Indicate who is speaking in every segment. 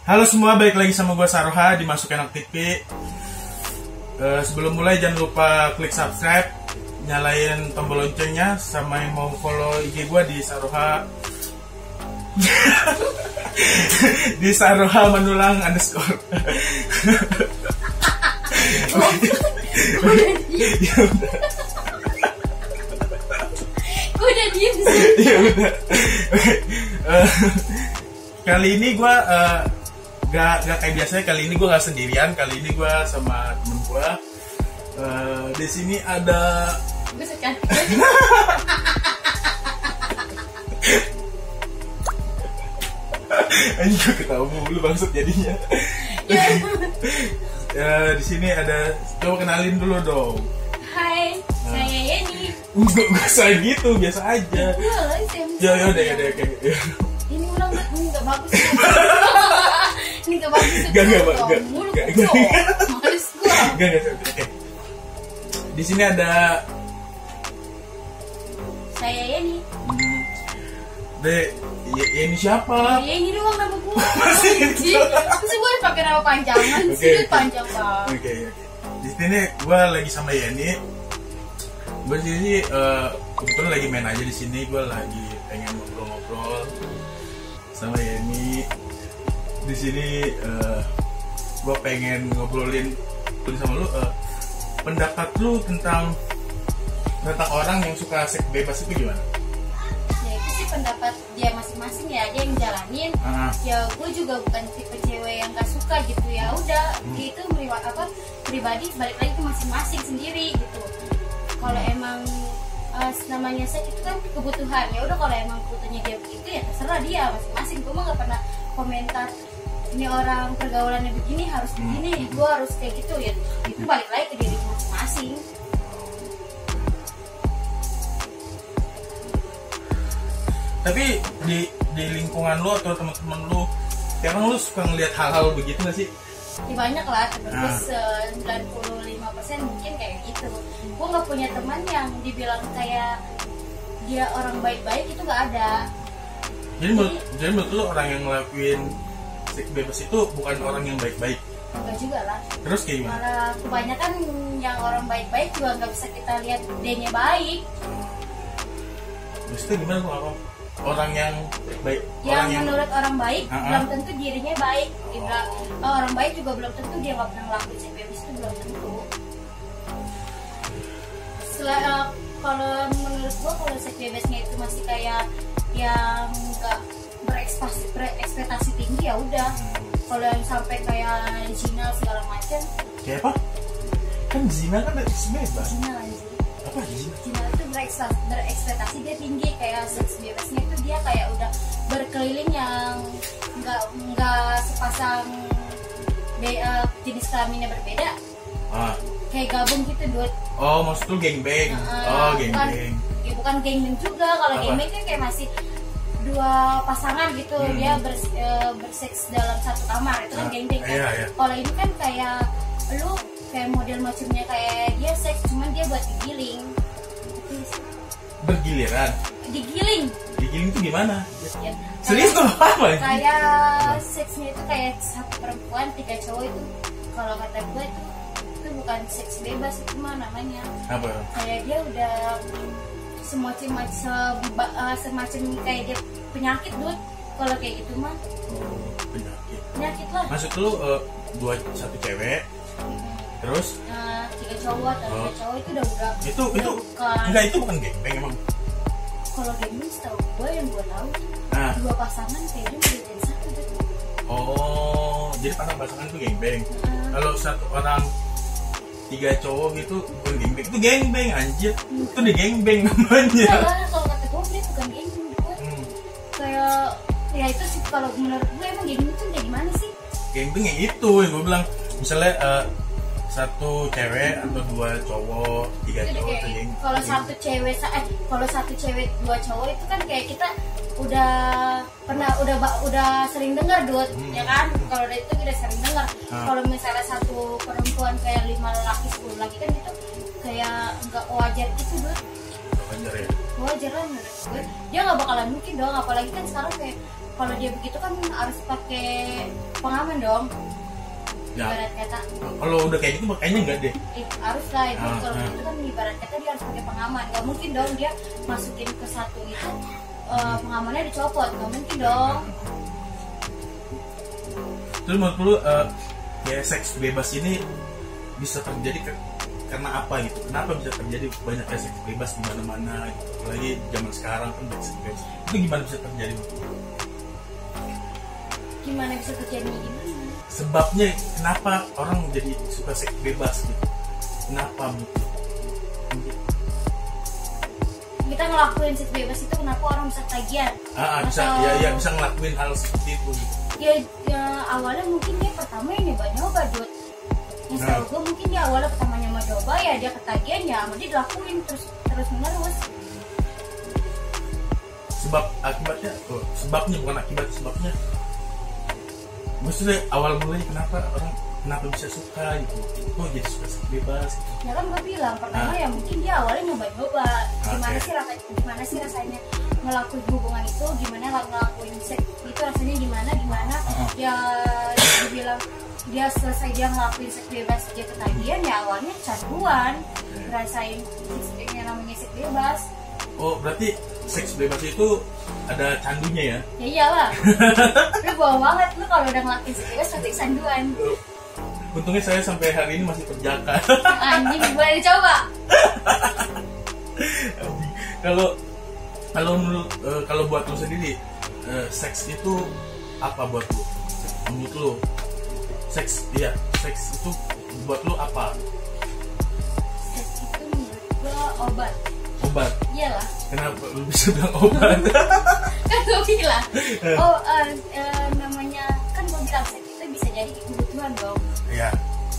Speaker 1: Halo semua, balik lagi sama gue Saroha di Masuk Enak TV. Sebelum mulai jangan lupa klik subscribe, nyalain tombol loncengnya, sama yang mau follow IG gue di Saroha di Saroha Manulang _
Speaker 2: Gue udah diem sih.
Speaker 1: Ya udah. Kali ini gue gak kayak biasanya. Kali ini gue gak sendirian. Kali ini gue sama temen gue. Di sini ada.
Speaker 2: Gue sekan.
Speaker 1: Anjing, gue ketawa mulu bangsat jadinya. Di sini ada. Coba kenalin dulu dong.
Speaker 2: Hai, saya Yeni.
Speaker 1: Gak usah gitu, biasa aja. Ya udah oke.
Speaker 2: Ini ulang nggak bagus. Ini nggak bagus. Mulu males gua.
Speaker 1: Oke. Di sini ada
Speaker 2: Saya Yeni.
Speaker 1: Ini siapa?
Speaker 2: Yeni doang nama gua.
Speaker 1: Masih
Speaker 2: Terus gue pakai nama panjangan sih, panjang banget.
Speaker 1: Oke. Di sini gue lagi sama Yeni. Gue sini kebetulan lagi main aja di sini. Gue lagi pengen ngobrol-ngobrol sama Yeni. Di sini gue pengen ngobrolin sama lu, pendapat lu tentang orang yang suka seks bebas itu gimana?
Speaker 2: Ya itu sih pendapat dia masing-masing ya, dia yang jalanin. Ya gue juga bukan tipe cewek yang gak suka gitu, ya udah itu pribadi balik lagi ke masing-masing sendiri gitu. Kalau emang namanya seks itu kan kebutuhan, ya udah kalau emang kebutuhannya dia begitu ya terserah dia masing-masing. Gue mah gak pernah komentar ini orang pergaulannya begini harus begini, gue harus kayak gitu ya. Itu balik lagi ke diri masing-masing.
Speaker 1: Tapi di lingkungan lu atau teman-teman lu, sekarang lu suka ngeliat hal-hal begitu gak sih?
Speaker 2: Ya banyak lah, temen gue 95% mungkin kayak gitu. Gue gak punya teman yang dibilang kayak dia orang baik-baik, itu gak ada.
Speaker 1: Jadi menurut lu orang yang ngelakuin seks bebas itu bukan orang yang baik-baik?
Speaker 2: Enggak juga lah.
Speaker 1: Terus kayak gimana?
Speaker 2: Malah kebanyakan yang orang baik-baik juga gak bisa kita lihat dia-nya baik.
Speaker 1: Terus itu gimana tuh apa? Orang yang baik,
Speaker 2: Menurut orang baik belum tentu dirinya baik. Orang baik juga belum tentu dia nggak pernah ngelakuin seks bebas, itu belum tentu. Kalau menurut gua, kalau seks bebasnya itu masih kayak yang nggak berekspektasi tinggi, ya udah. Kalau yang sampai kayak zina segala macam.
Speaker 1: Kayak apa? Kan zina kan seks bebas.
Speaker 2: Zina lagi.
Speaker 1: Apa zina?
Speaker 2: Zina itu berekspektasi dia tinggi, kayak seks bebasnya itu dia kayak udah berkeliling yang nggak sepasang jenis kelaminnya berbeda, kayak gabung gitu duet.
Speaker 1: Oh, maksud lu gangbang? Gangbang.
Speaker 2: Bukan gangbang juga, kalau gangbang kan kayak masih dua pasangan gitu, dia berseks dalam satu kamar, itu kan gangbang kan.
Speaker 1: Iya.
Speaker 2: Kalau ini kan kayak lu kayak model macamnya kayak dia seks, cuman dia buat digiling.
Speaker 1: Bergiliran?
Speaker 2: Digiling
Speaker 1: Digiling itu gimana?
Speaker 2: ya,
Speaker 1: Serius tuh apa?
Speaker 2: kayak seksnya itu kayak satu perempuan 3 cowok itu. Kalau kata gue itu bukan seks bebas, itu mah namanya
Speaker 1: Apa?
Speaker 2: kayak dia udah semacam kayak dia penyakit dude. Kalau kayak gitu mah penyakit lah.
Speaker 1: Maksud lu satu cewek terus
Speaker 2: 3 cowok atau 3 cowok itu udah
Speaker 1: itu
Speaker 2: bukan.
Speaker 1: Enggak, itu bukan gangbang emang.
Speaker 2: Kalau gangbang setahu gue, yang gue tahu dua pasangan kayak dia udah jadi satu gitu.
Speaker 1: Oh, jadi pasangan itu gangbang. Kalau satu orang 3 cowok gitu bukan gangbang, itu gangbang anjir. Itu di gangbang namanya.
Speaker 2: Kalau kata gue dia bukan gangbang gue. Kayak ya itu sih, kalau menurut gue emang gangbang itu kayak gimana sih?
Speaker 1: Gangbang yang itu yang gue bilang, misalnya satu cewek atau 2 cowok, 3 cowok itu gangbang.
Speaker 2: Kalau satu cewek 2 cowok itu kan kayak kita udah sering dengar dude, ya kan? Kalau itu kita sering dengar. Kalau misalnya satu perempuan kayak 5 laki 10 laki kan itu kayak nggak wajar gitu dude.
Speaker 1: wajar ya.
Speaker 2: Wajar lah menurut gue. Dia nggak bakalan mungkin dong, apalagi kan sekarang kayak kalau dia begitu kan harus pakai pengaman dong.
Speaker 1: Ya.
Speaker 2: Ibarat kata.
Speaker 1: Kalau udah kayak gitu kayaknya enggak deh.
Speaker 2: Harus lah itu kalau itu kan ibarat kata dia harus pakai pengaman. Gak mungkin dong dia masukin ke satu itu pengamannya dicopot, gak mungkin dong.
Speaker 1: Terus menurut lu ya seks bebas ini bisa terjadi karena apa gitu? Kenapa bisa terjadi banyak seks bebas di mana-mana gitu? Apalagi zaman sekarang kan seks bebas. Itu gimana bisa terjadi?
Speaker 2: Gimana bisa terjadi gimana?
Speaker 1: Sebabnya kenapa orang jadi suka seks bebas gitu? Kenapa?
Speaker 2: Kita ngelakuin seks bebas itu kenapa orang bisa ketagihan?
Speaker 1: Bisa ngelakuin hal seperti itu gitu.
Speaker 2: Ya awalnya mungkin dia pertama ini nyoba duit. Yang tahu gue mungkin dia awalnya pertamanya mau coba ya dia ketagihan ya sama dia dilakuin terus menerus.
Speaker 1: Sebab akibatnya, sebabnya bukan akibat, sebabnya. Maksudnya awal mulanya kenapa bisa suka gitu? Kok jadi suka seks bebas? Gitu.
Speaker 2: Ya kan gue bilang pertama ya mungkin dia awalnya nyoba-nyoba. Gimana sih rasanya ngelakuin hubungan itu, gimana ngelakuin seks itu rasanya gimana? Ya dia bilang dia selesai dia ngelakuin seks bebas dia ketagihan ya awalnya canduan ngerasain yang namanya seks bebas.
Speaker 1: Oh berarti seks bebas itu ada candunya ya?
Speaker 2: Ya iyalah. Lu bohong banget lu kalau udah ngelakuin seks bebas nanti canduan.
Speaker 1: Untungnya saya sampai hari ini masih terjaga.
Speaker 2: Anjing boleh dicoba.
Speaker 1: Kalau buat lu sendiri seks itu apa buat lu? Menurut lu seks itu buat lu apa?
Speaker 2: Seks itu menurut gua obat.
Speaker 1: Obat?
Speaker 2: Iyalah.
Speaker 1: Kenapa lu bisa bilang obat?
Speaker 2: Kan gua bilang namanya kan gua bilang seks itu bisa jadi kebutuhan dong.
Speaker 1: Iya.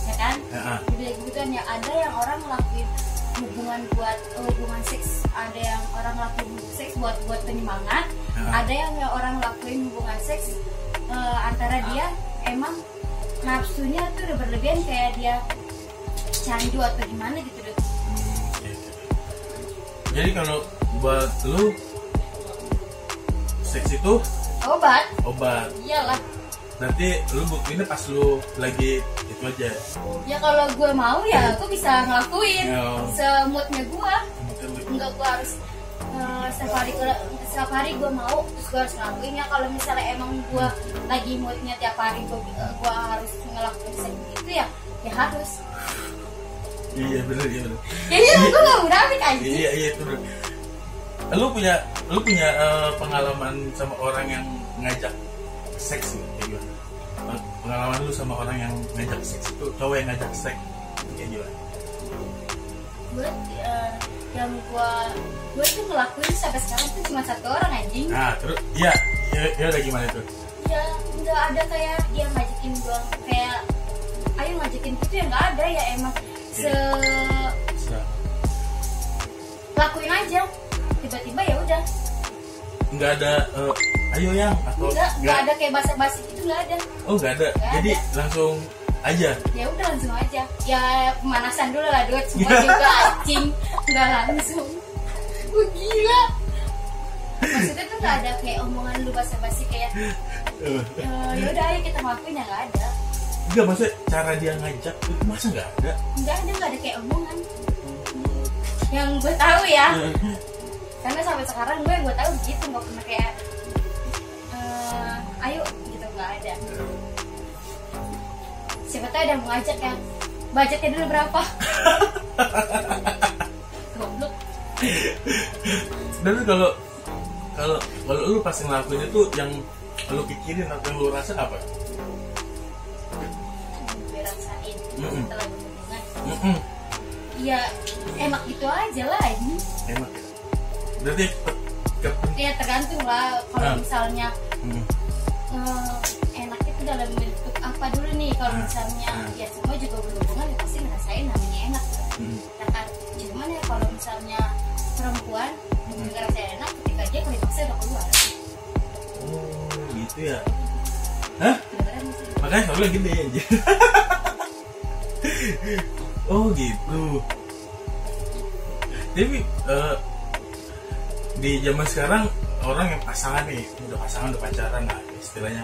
Speaker 2: Ya kan? Jadi kebutuhan ya ada yang orang ngelakuin hubungan seks, ada yang orang ngelakuin seks buat penyemangat, ada yang orang ngelakuin hubungan seks antara dia emang nafsunya tuh udah berlebihan kayak dia candu atau gimana gitu deh.
Speaker 1: Jadi kalau buat lu seks itu
Speaker 2: obat. Iyalah.
Speaker 1: Nanti lu buktinya pas lu lagi itu aja.
Speaker 2: Ya kalau gue mau ya gue bisa ngelakuin semutnya gue. Enggak gue harus setiap hari gue mau terus gue harus ngelakuin ya. Kalau misalnya emang gue lagi moodnya tiap hari gue harus ngelakuin segitu ya harus.
Speaker 1: Iya bener.
Speaker 2: Ya gue gak munafik aja.
Speaker 1: Iya itu bener. Lu punya pengalaman sama orang yang ngajak seks gitu, kayak gimana? Pengalaman lu sama orang yang ngajak seks itu, cowok yang ngajak seks kayak gimana?
Speaker 2: Gue tuh ngelakuin sampai sekarang tuh cuma satu orang anjing.
Speaker 1: Nah terus ya udah gimana itu?
Speaker 2: Ya nggak ada kayak dia ngajakin gue kayak ayo ngajakin gitu ya nggak ada ya emang lakuin aja tiba-tiba ya udah. Nggak
Speaker 1: ada ayo yang atau
Speaker 2: nggak ada kayak basa-basi gitu nggak ada.
Speaker 1: Oh nggak ada. Jadi langsung aja.
Speaker 2: Ya udah langsung aja. Ya pemanasan dulu lah duit semua juga anjing. Nggak langsung. Gue gila. Maksudnya tuh nggak ada kayak omongan lu basa-basi kayak ya udah ayo kita ngelakuin ya nggak ada.
Speaker 1: Enggak, maksudnya cara dia ngajak itu masa nggak ada?
Speaker 2: Nggak ada kayak omongan. Yang gue tahu ya. Karena sampai sekarang gue tahu gitu nggak pernah kayak ayo gitu nggak ada. Siapa tahu ada mau ngajak ya budgetnya dulu berapa. Goblok.
Speaker 1: Dan kalau lu pas ngelakuin itu yang lu pikirin atau yang lu rasa apa?
Speaker 2: Gue rasain setelah berhubungan. Ya enak gitu aja lah ini.
Speaker 1: Enak ya. Berarti
Speaker 2: ya tergantung lah kalau misalnya enak itu dalam bentuk apa dulu nih. Kalau misalnya ya semua juga berhubungan ya pasti ngerasain namanya enak kan. Cuman ya kalau misalnya perempuan ngerasain enak ketika dia klimaksnya udah keluar.
Speaker 1: Oh gitu ya. Hah? Makanya soalnya gede aja. Oh gitu. Tapi di zaman sekarang orang yang pasangan nih, udah pasangan udah pacaran lah istilahnya,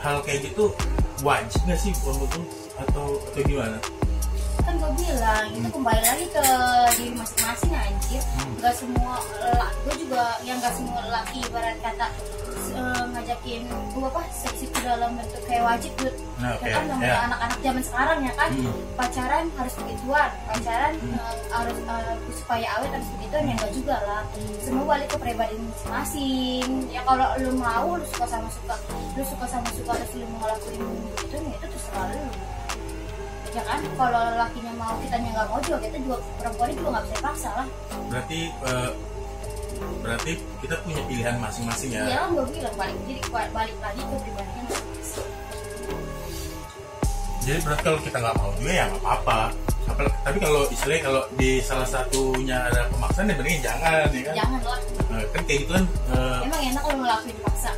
Speaker 1: hal kayak gitu wajib nggak sih menurut lu atau gimana?
Speaker 2: Kan gue bilang itu kembali lagi ke diri masing-masing anjir. Nggak semua gue juga yang nggak semua laki ibarat kata ngajakin gue seks itu dalam bentuk kayak wajib tuh. Ya kan namanya anak-anak zaman sekarang ya kan, pacaran harus begituan, pacaran harus supaya awet harus begituan, ya enggak juga lah. Semua balik ke pribadi masing-masing. Ya kalau lu mau, lu suka sama suka terus lu mau ngelakuin begitu, ya itu terserah lu. Ya kan, kalau lakinya mau, kitanya nggak mau juga, kita juga perempuan juga nggak bisa paksa lah.
Speaker 1: Berarti kita punya pilihan masing-masing ya.
Speaker 2: Iya, gue bilang balik lagi ke pribadinya masing-masing.
Speaker 1: Jadi berarti kalau kita nggak mau juga ya nggak apa-apa. Tapi kalau istilahnya kalau di salah satunya ada pemaksaan ya mending jangan ya kan.
Speaker 2: Jangan lah.
Speaker 1: Kan kayak gitu kan.
Speaker 2: Emang enak kalau ngelakuin paksa?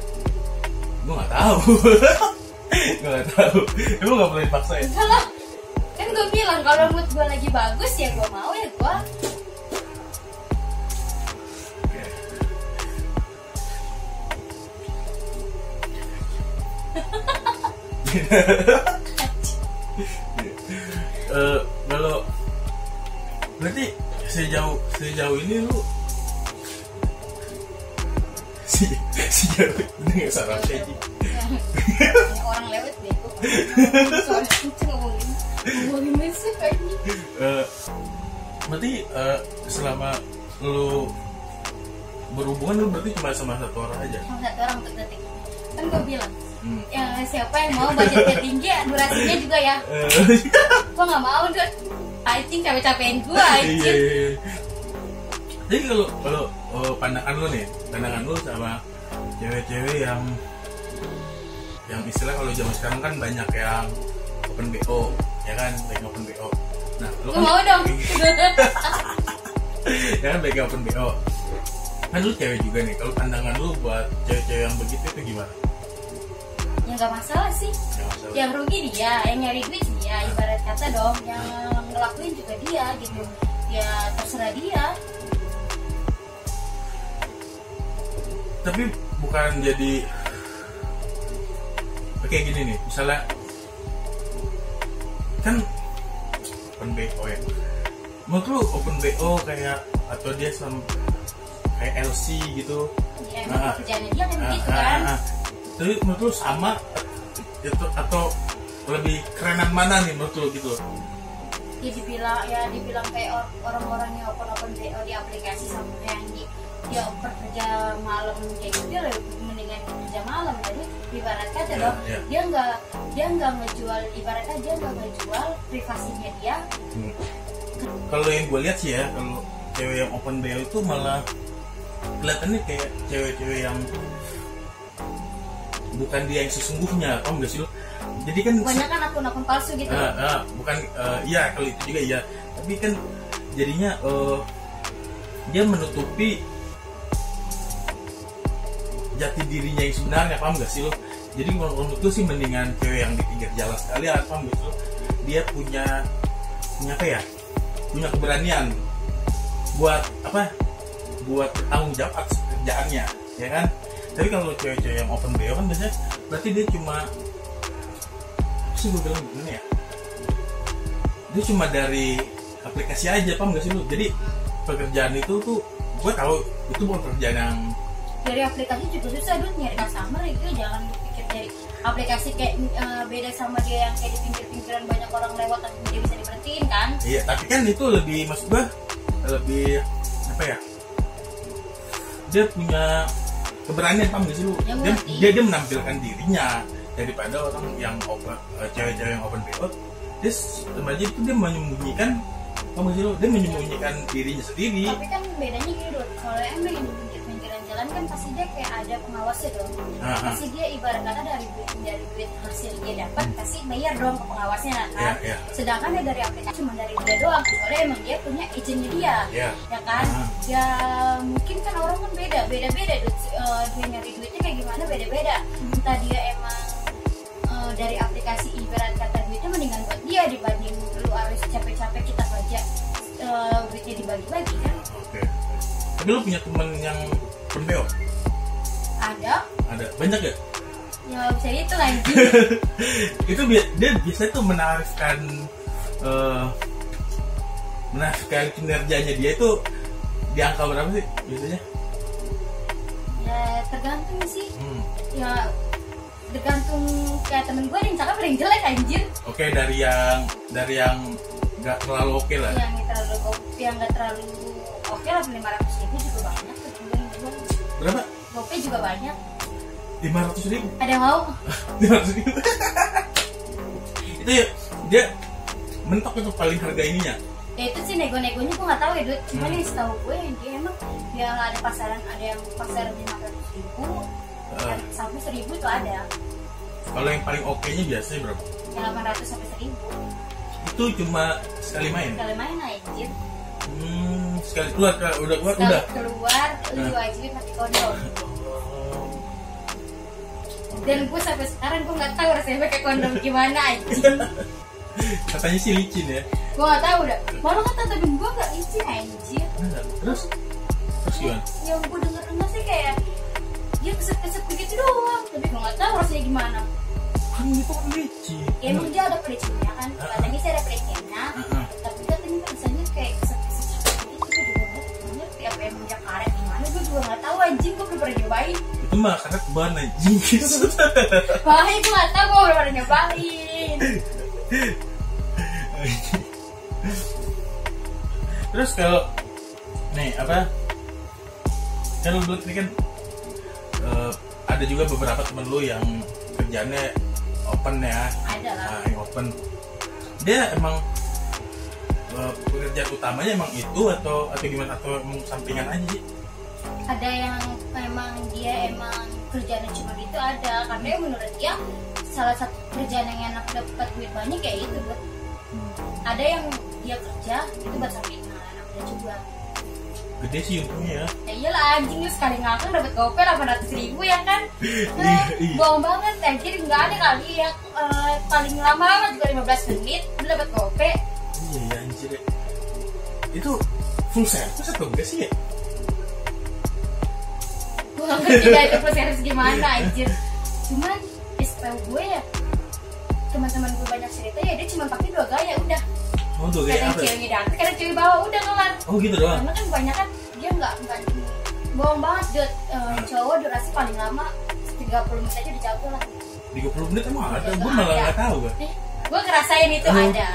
Speaker 1: Gue nggak tahu. Gue nggak tahu. Emang nggak boleh dipaksa ya?
Speaker 2: Enggak lah. Kan gue bilang kalau mood gue lagi bagus ya gue mau ya gue.
Speaker 1: Kalau berarti sejauh ini lu sejauh ini nggak salah sih.
Speaker 2: Orang lewat bego. Soalnya kenceng ngomongin mesej kayaknya.
Speaker 1: Berarti selama lu berhubungan lu berarti cuma sama satu orang aja?
Speaker 2: Sama satu orang untuk detik. Kan gue bilang ya siapa yang mau budgetnya tinggi durasinya juga ya. Gue nggak mau deh, anjing capek-capekin gue anjing.
Speaker 1: Iya. Jadi kalau pandangan lu sama cewek-cewek yang istilah kalau zaman sekarang kan banyak yang open BO ya kan, banyak open BO. Nah lu kan
Speaker 2: mau dong.
Speaker 1: Ya kan banyak open BO. Kan lu cewek juga nih, kalau pandangan lu buat cewek-cewek yang begitu itu gimana?
Speaker 2: Ya nggak masalah sih. Yang rugi dia, yang nyari duit dia, ibarat kata dong, yang ngelakuin juga dia gitu. Ya terserah dia.
Speaker 1: Tapi bukan jadi kayak gini nih, misalnya kan open BO ya. Menurut lu open BO kayak atau dia kayak LC gitu?
Speaker 2: Ya kerjanya dia kan begitu kan.
Speaker 1: Tapi menurut lu sama itu atau lebih kerenan mana nih menurut lu gitu?
Speaker 2: Ya dibilang kayak orang-orang yang open BO di aplikasi sama yang dia kerja malam kayak gitu, dia lebih mendingan kerja malam. Jadi ibarat kata dong, dia nggak ngejual, ibaratnya dia nggak ngejual privasinya dia.
Speaker 1: Kalau yang gue lihat sih ya, kalau cewek yang open BO itu malah kelihatannya kayak cewek-cewek yang bukan dia yang sesungguhnya, paham gak sih lo? Jadi kan
Speaker 2: banyak kan akun-akun palsu gitu.
Speaker 1: Bukan, iya kalau itu juga iya. Tapi kan jadinya dia menutupi jati dirinya yang sebenarnya, paham gak sih lo? Jadi menurut gue sih mendingan cewek yang di pinggir jalan sekalian, paham gak sih lo? Dia punya apa ya? Punya keberanian buat bertanggung jawab atas kerjaannya, ya kan? Tapi kalau cewek-cewek yang open BO kan biasanya berarti dia cuma sih gue bilang gimana ya? Dia cuma dari aplikasi aja, paham gak sih lu? Jadi pekerjaan itu tuh gue tahu itu bukan pekerjaan yang
Speaker 2: dari aplikasi juga susah duit nyari customer itu. Jangan pikir dari aplikasi kayak beda sama dia yang kayak di pinggir-pinggiran banyak orang lewat tapi dia bisa diberhentiin kan. Iya,
Speaker 1: tapi kan itu lebih, maksud gue lebih apa ya, dia punya keberanian, paham gak sih lu? Dia menampilkan dirinya daripada orang yang cewek-cewek yang open BO. Dia sebenarnya itu dia menyembunyikan, paham gak sih lu? Dia menyembunyikan dirinya sendiri.
Speaker 2: Tapi kan bedanya gitu, kalau emang yang pinggir-pinggiran jalan kan pasti dia kayak ada pengawasnya dong. Pasti dia ibarat kata dari duit hasil dia dapat pasti bayar dong ke pengawasnya kan. Sedangkan dia dari aplikasi cuma dari dia doang, soalnya emang dia punya izinnya dia, ya kan. Ya mungkin kan orang kan beda-beda dia nyari duitnya kayak gimana beda-beda. Entah dia emang dari aplikasi ibarat kata duitnya mendingan buat dia dibanding lu harus capek-capek kita kerja duitnya dibagi-bagi kan.
Speaker 1: Tapi lu punya temen yang penbeo?
Speaker 2: Ada
Speaker 1: Banyak gak?
Speaker 2: ya bisa itu lagi.
Speaker 1: Itu dia biasanya tuh menarifkan kinerjanya dia itu di angka berapa sih biasanya?
Speaker 2: Ya tergantung sih. Ya tergantung, kayak temen gue ada yang cakep ada yang jelek anjir.
Speaker 1: Oke, dari yang nggak terlalu oke lah.
Speaker 2: Yang nggak terlalu oke lah, 500.000 juga banyak tuh temen gue.
Speaker 1: Berapa?
Speaker 2: Gope juga banyak.
Speaker 1: 500.000?
Speaker 2: Ada yang mau?
Speaker 1: 500.000. Itu ya, dia mentok itu paling harga ininya.
Speaker 2: Ya itu sih nego-negonya gue nggak tahu ya Dut. Cuman yang setahu gue yang dia emang dia ada pasaran, ada yang pasar 500.000 sampai 1.000 tuh ada.
Speaker 1: Kalau yang paling oke-nya biasanya berapa?
Speaker 2: Yang 800 sampai 1.000.
Speaker 1: Itu cuma sekali main?
Speaker 2: Sekali main anjir.
Speaker 1: Sekali keluar, udah keluar,
Speaker 2: Sekali
Speaker 1: udah?
Speaker 2: keluar, lu wajib pakai kondom. Dan gue sampai sekarang gue nggak tahu rasanya pakai kondom gimana anjir.
Speaker 1: Katanya sih licin ya?
Speaker 2: Gue nggak tahu dah. Malah kata temen gue nggak licin anjir.
Speaker 1: Terus gimana?
Speaker 2: Yang gue denger sih kayak dia kesep-kesep begitu doang, tapi gue nggak tahu rasanya gimana.
Speaker 1: Kan itu kan licin.
Speaker 2: Ya, emang dia ada pelicinnya kan, katanya sih ada pelicinnya, tapi katanya rasanya kayak kesep-kesep begitu. Gue juga nggak ngerti apa emang dia karet gimana, gue juga nggak tahu anjing, gue belum pernah nyobain.
Speaker 1: Itu mah karena kebahan anjing.
Speaker 2: Bahaya gue nggak tahu, gue belum pernah nyobain.
Speaker 1: Terus kalau nih apa? Kan lu ini kan ada juga beberapa temen lu yang kerjanya open ya.
Speaker 2: Ada lah.
Speaker 1: Nah, yang open. Dia emang pekerjaan utamanya emang itu atau gimana, atau emang sampingan aja sih?
Speaker 2: Ada yang memang dia emang kerjanya cuma gitu, ada karena ya menurut dia salah satu kerjaan yang enak dapat duit banyak kayak itu buat. Ada yang dia kerja itu buat sampingan, ada juga.
Speaker 1: Gede sih untungnya ya.
Speaker 2: Ya iyalah anjing, lu sekali ngakak dapat gope 800.000 ya kan.
Speaker 1: Iya.
Speaker 2: Bohong banget anjir, nggak ada kali ya. Paling lama juga 15 menit lu dapat gope.
Speaker 1: Iya ya anjir. Itu full service atau enggak sih ya?
Speaker 2: Gue nggak ngerti dah itu proses gimana anjir. Cuman setahu gue ya, teman-teman gue banyak cerita ya dia cuma pakai 2 gaya udah.
Speaker 1: Oh, 2 gaya
Speaker 2: kadang
Speaker 1: apa?
Speaker 2: ceweknya di atas, kadang cewek bawah, udah kelar.
Speaker 1: Oh gitu doang.
Speaker 2: Karena kan banyak kan dia nggak bohong banget Dut. Cowok durasi paling lama 30 menit aja dijago lah.
Speaker 1: 30 menit emang ada? Gue malah nggak tahu kan.
Speaker 2: Gue ngerasain itu ada.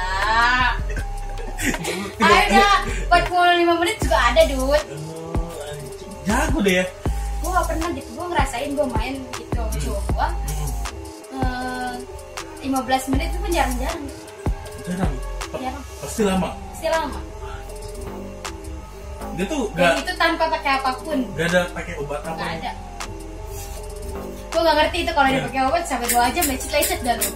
Speaker 2: Ada 45 menit juga ada Dut.
Speaker 1: Jago deh ya.
Speaker 2: Gue gak pernah gitu, gue ngerasain gue main gitu sama cowok gue 15 menit itu pun jarang-jarang.
Speaker 1: Jarang? Pasti lama?
Speaker 2: Pasti lama.
Speaker 1: Dia tuh
Speaker 2: Dan itu tanpa pakai apapun.
Speaker 1: Gak ada pakai obat apa?
Speaker 2: Gak ada. Gue gak ngerti itu kalau dia pakai obat sampai 2 jam lecet-lecet dah lu.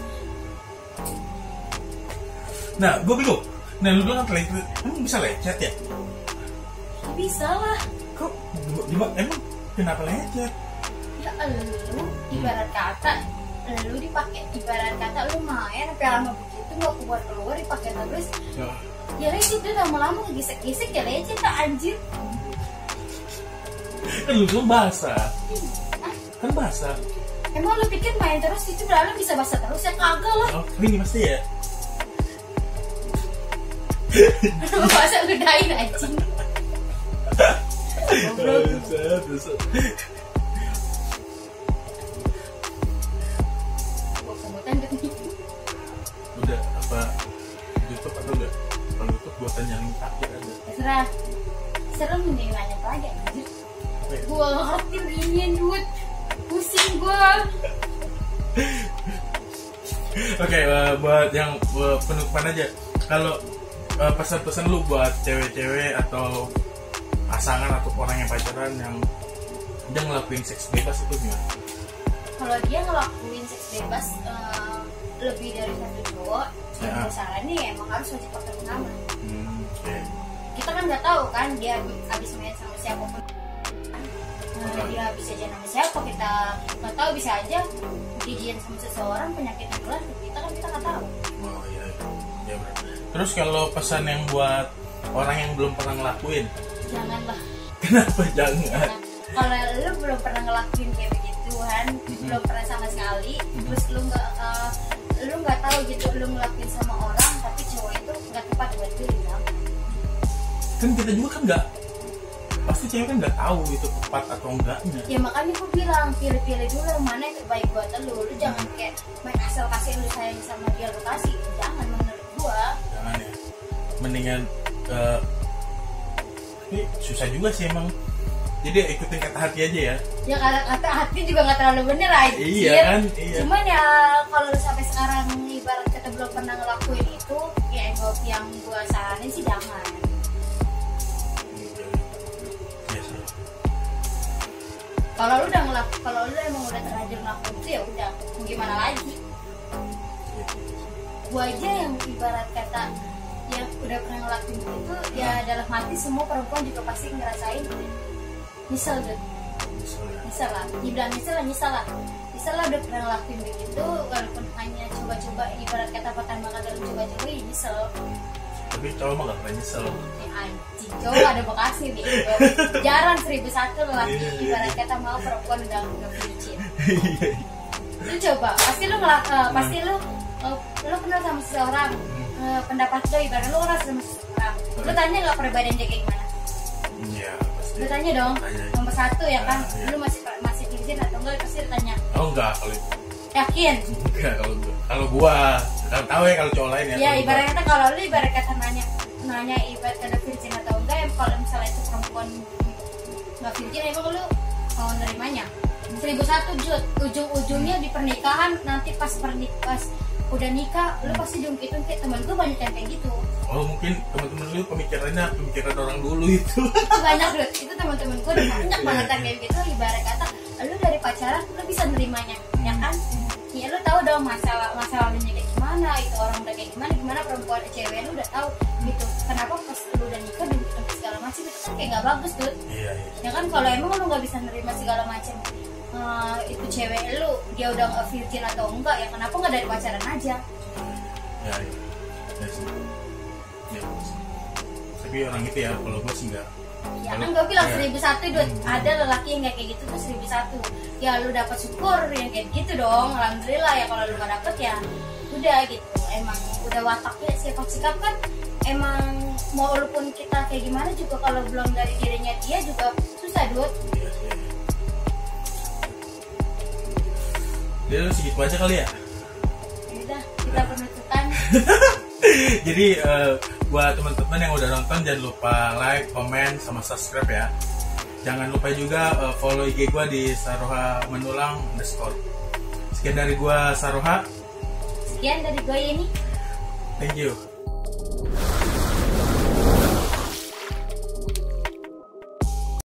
Speaker 1: Nah, gue bingung. Nah, lu bilang kan lecet, emang bisa lecet ya?
Speaker 2: Bisa lah.
Speaker 1: Kok emang kenapa lecet?
Speaker 2: Ya lu ibarat kata lu dipakai, ibarat kata lu main sampai lama begitu gak keluar dipakai terus. Ya lecet tuh, lama-lama ngegesek-gesek ya lecet tak anjir.
Speaker 1: Kan lu bilang basah. Kan basah.
Speaker 2: Emang lu pikir main terus itu berarti bisa basah terus? Ya kagak lah.
Speaker 1: Oh, ini pasti ya.
Speaker 2: Lu masa udahin anjing.
Speaker 1: Udah apa YouTube atau enggak? Kalau YouTube buat tanya yang terakhir aja.
Speaker 2: Terserah. Serem nih nanya apa aja anjir. Gua ngerti beginian duit. Pusing gua.
Speaker 1: Oke, buat yang penutupan aja. Kalau pesan-pesan lu buat cewek-cewek atau pasangan atau orang yang pacaran yang dia ngelakuin seks bebas itu gimana?
Speaker 2: Kalau dia ngelakuin seks bebas lebih dari satu cowok, yang sarannya ya emang harus wajib pakai pengaman. Kita kan nggak tahu kan dia habis main sama siapapun. Dia bisa jalan sama siapa, kita nggak tahu, bisa aja dijian sama seseorang penyakit menular, kita nggak tahu.
Speaker 1: Oh iya, ya benar. Terus kalau pesan yang buat orang yang belum pernah ngelakuin,
Speaker 2: janganlah.
Speaker 1: Kenapa jangan?
Speaker 2: Nah, kalau lu belum pernah ngelakuin kayak begituan, belum pernah sama sekali, terus lu nggak tahu gitu, lu ngelakuin sama orang tapi cowok itu nggak tepat buat lu,
Speaker 1: kan kita juga kan nggak, pasti cewek kan nggak tahu itu tepat atau enggaknya.
Speaker 2: Ya makanya gue bilang pilih-pilih dulu mana yang terbaik buat lu jangan kayak main asal kasih lu sayang sama dia lu kasih, jangan menurut gua.
Speaker 1: Jangan ya, mendingan tapi susah juga sih emang, jadi ikutin kata hati aja ya.
Speaker 2: Ya kata hati juga nggak terlalu bener aja.
Speaker 1: Iya kan, iya.
Speaker 2: Cuman ya kalau lu sampai sekarang ibarat kata belum pernah ngelakuin itu, ya yang gua saranin sih jangan. Kalau lu emang udah terlanjur ngelakuin itu ya udah, mau gimana lagi? Gua aja yang ibarat kata yang udah pernah ngelakuin itu, ya dalam hati semua perempuan juga pasti ngerasain nyesel deh. Nyesel lah, dibilang nyesel lah udah pernah ngelakuin begitu, walaupun hanya coba-coba ibarat kata pertama kali lu coba-coba ya nyesel.
Speaker 1: Tapi cowok mah gak pernah nyesel.
Speaker 2: Ya anjing, cowok ada bekasnya nih. Jarang 1001 lelaki ibarat kata mau perempuan udah bucin. Lu coba, pasti lu kenal sama seseorang, pendapat lu ibarat lu kenal sama seseorang, lu tanya nggak perbedaan dia kayak gimana?
Speaker 1: Iya pasti.
Speaker 2: Lu tanya dong, nomor satu ya kan, lu masih virgin atau enggak, pasti ditanya.
Speaker 1: Oh enggak kalau itu.
Speaker 2: Yakin?
Speaker 1: Enggak kalau gua nggak tahu ya kalau cowok lain ya.
Speaker 2: Ya ibarat kata kalau lu ibarat kata nanya ibarat kata virgin atau enggak, ya kalau misalnya itu perempuan nggak virgin, emang lu mau nerimanya? 1001 Jud, ujung-ujungnya di pernikahan nanti pas udah nikah, lu pasti diungkit-ungkit. Temen gue banyak yang kayak gitu.
Speaker 1: Oh mungkin teman-teman lu pemikiran orang dulu itu.
Speaker 2: Banyak Dud, itu teman-teman gue udah banyak banget yang kayak gitu. Ibarat kata lu dari pacaran lu bisa nerimanya, ya kan? Ya lu tahu dong masalahnya kayak gimana, itu orang udah kayak gimana perempuan cewek lu udah tahu gitu. Kenapa pas lu udah nikah dan segala macam itu kan kayak nggak bagus Dud.
Speaker 1: Iya.
Speaker 2: Ya kan kalau emang lu nggak bisa nerima segala macam, itu cewek lu dia udah virgin atau enggak, ya kenapa nggak dari pacaran aja?
Speaker 1: Ya sih. Ya. Tapi orang itu ya, kalau gue sih enggak.
Speaker 2: Ya kan gue bilang 1001 Dud, ada lelaki yang kayak gitu tuh 1001. Ya lu dapat syukur yang kayak gitu dong, alhamdulillah. Ya kalau lu nggak dapet ya udah gitu. Emang udah wataknya sikap kan emang mau walaupun kita kayak gimana juga kalau belum dari dirinya dia juga susah Dud.
Speaker 1: Iya sih. Jadi lu segitu aja kali ya?
Speaker 2: Udah, kita penutupan.
Speaker 1: Jadi buat teman-teman yang udah nonton jangan lupa like, komen, sama subscribe ya. Jangan lupa juga follow IG gue di Saroha Menulang _ Sekian dari gue Saroha.
Speaker 2: Sekian dari gue ini.
Speaker 1: Thank you.